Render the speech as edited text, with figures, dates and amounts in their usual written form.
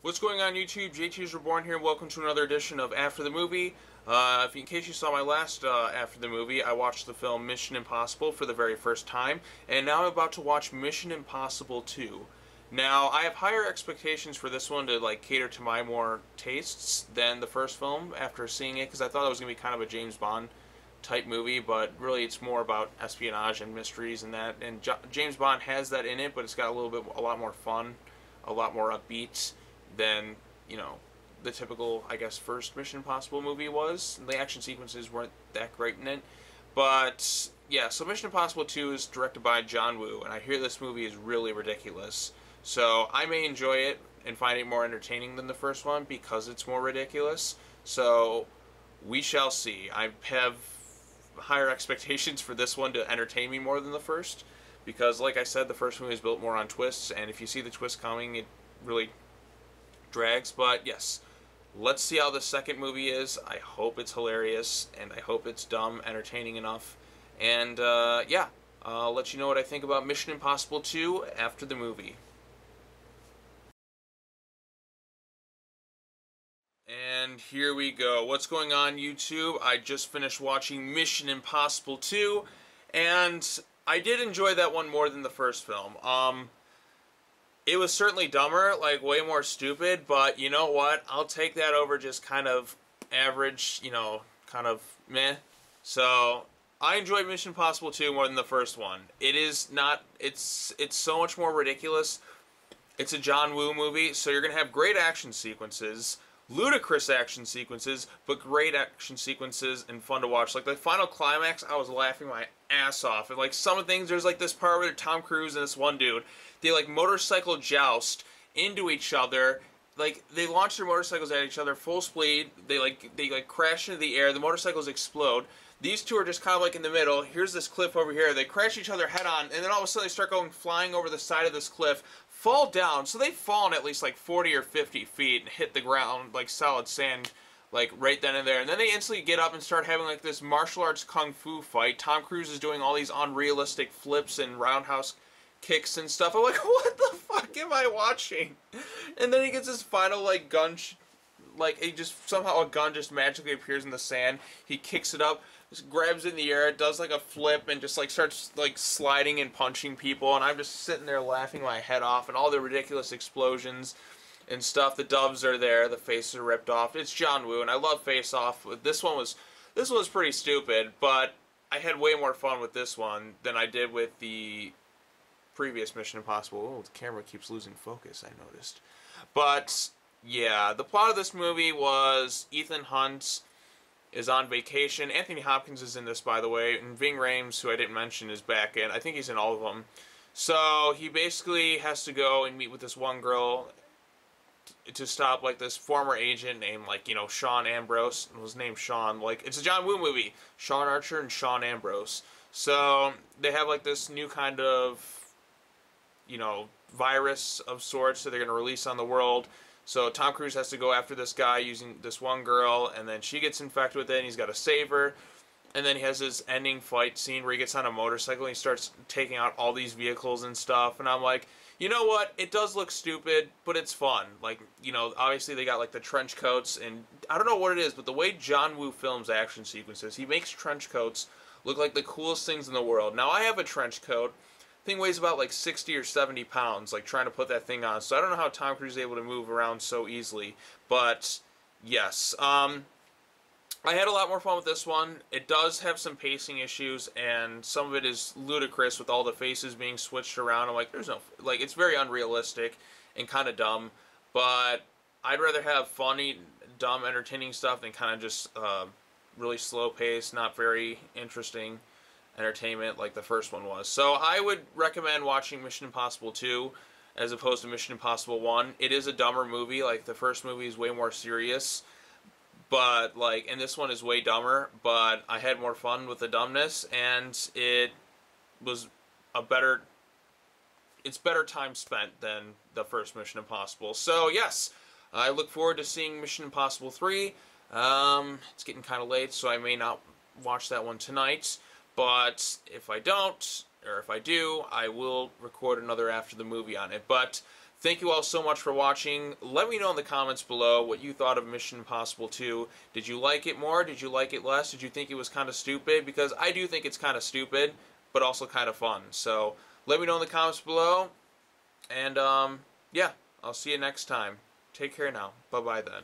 What's going on YouTube? JT's Reborn here. Welcome to another edition of After the Movie. In case you saw my last After the Movie, I watched the film Mission Impossible for the very first time, and now I'm about to watch Mission Impossible 2. Now, I have higher expectations for this one to cater to my more tastes than the first film after seeing it, because I thought it was going to be kind of a James Bond type movie, but really it's more about espionage and mysteries and that. And James Bond has that in it, but it's got a lot more fun, a lot more upbeat than, the typical, I guess, first Mission Impossible movie was. The action sequences weren't that great in it. But, yeah, so Mission Impossible 2 is directed by John Woo, and I hear this movie is really ridiculous. So I may enjoy it and find it more entertaining than the first one because it's more ridiculous. So we shall see. I have higher expectations for this one to entertain me more than the first because, like I said, the first movie is built more on twists, and if you see the twist coming, it really drags. But yes, let's see how the second movie is. I hope it's hilarious, and I hope it's dumb, entertaining enough. And yeah, I'll let you know what I think about Mission Impossible 2 after the movie. And here we go. What's going on, YouTube? I just finished watching Mission Impossible 2, and I did enjoy that one more than the first film. It was certainly dumber, way more stupid, but you know what? I'll take that over just kind of average, kind of meh. So, I enjoyed Mission Impossible 2 more than the first one. It is not, it's so much more ridiculous. It's a John Woo movie, so you're going to have great action sequences, ludicrous action sequences, but great action sequences and fun to watch. Like the final climax, I was laughing my ass off. And some of the things, there's this part where Tom Cruise and this one dude, they motorcycle joust into each other. They launch their motorcycles at each other full speed. They crash into the air. The motorcycles explode. These two are just kind of in the middle. Here's this cliff over here. They crash each other head on, and then all of a sudden they start going flying over the side of this cliff, fall down. So they've fallen at least 40 or 50 feet and hit the ground solid sand, right then and there. And then they instantly get up and start having this martial arts kung fu fight. Tom Cruise is doing all these unrealistic flips and roundhouse kicks and stuff. I'm like, what the fuck am I watching? And then he gets his final gun, he just somehow a gun just magically appears in the sand. He kicks it up, just grabs it in the air, does a flip, and just starts sliding and punching people. And I'm just sitting there laughing my head off, and all the ridiculous explosions and stuff. The doves are there, the faces are ripped off. It's John Woo, and I love Face Off. This one was pretty stupid, but I had way more fun with this one than I did with the previous Mission Impossible. Oh, the camera keeps losing focus, I noticed. But yeah, the plot of this movie was Ethan Hunt is on vacation. Anthony Hopkins is in this, by the way, and Ving Rhames, who I didn't mention, is back in. I think he's in all of them. So he basically has to go and meet with this one girl to stop this former agent named Sean Ambrose. His name's Sean. It's a John Woo movie. Sean Archer and Sean Ambrose. So they have this new kind of virus of sorts that they're going to release on the world. So Tom Cruise has to go after this guy using this one girl, and then she gets infected with it, and he's got to save her. And then he has this ending fight scene where he gets on a motorcycle and he starts taking out all these vehicles and stuff. And I'm like, you know what? It does look stupid, but it's fun. Obviously they got the trench coats, and I don't know what it is, but the way John Woo films action sequences, he makes trench coats look like the coolest things in the world. Now, I have a trench coat. Thing weighs about 60 or 70 pounds, trying to put that thing on. So I don't know how Tom Cruise is able to move around so easily. But yes, I had a lot more fun with this one. It does have some pacing issues, and some of it is ludicrous with all the faces being switched around. I'm like, there's no, it's very unrealistic and kind of dumb. But I'd rather have funny, dumb, entertaining stuff than kind of just really slow paced, not very interesting entertainment like the first one was. So I would recommend watching Mission Impossible 2 as opposed to Mission Impossible 1. It is a dumber movie. The first movie is way more serious, but and this one is way dumber, but I had more fun with the dumbness, and it was it's better time spent than the first Mission Impossible. So yes, I look forward to seeing Mission Impossible 3. It's getting kind of late, so I may not watch that one tonight. But if I don't, or if I do, I will record another after the movie on it. But Thank you all so much for watching. Let me know in the comments below what you thought of Mission Impossible 2. Did you like it more? Did you like it less? Did you think it was kind of stupid? Because I do think it's kind of stupid, but also kind of fun. So let me know in the comments below. And yeah, I'll see you next time. Take care now. Bye-bye then.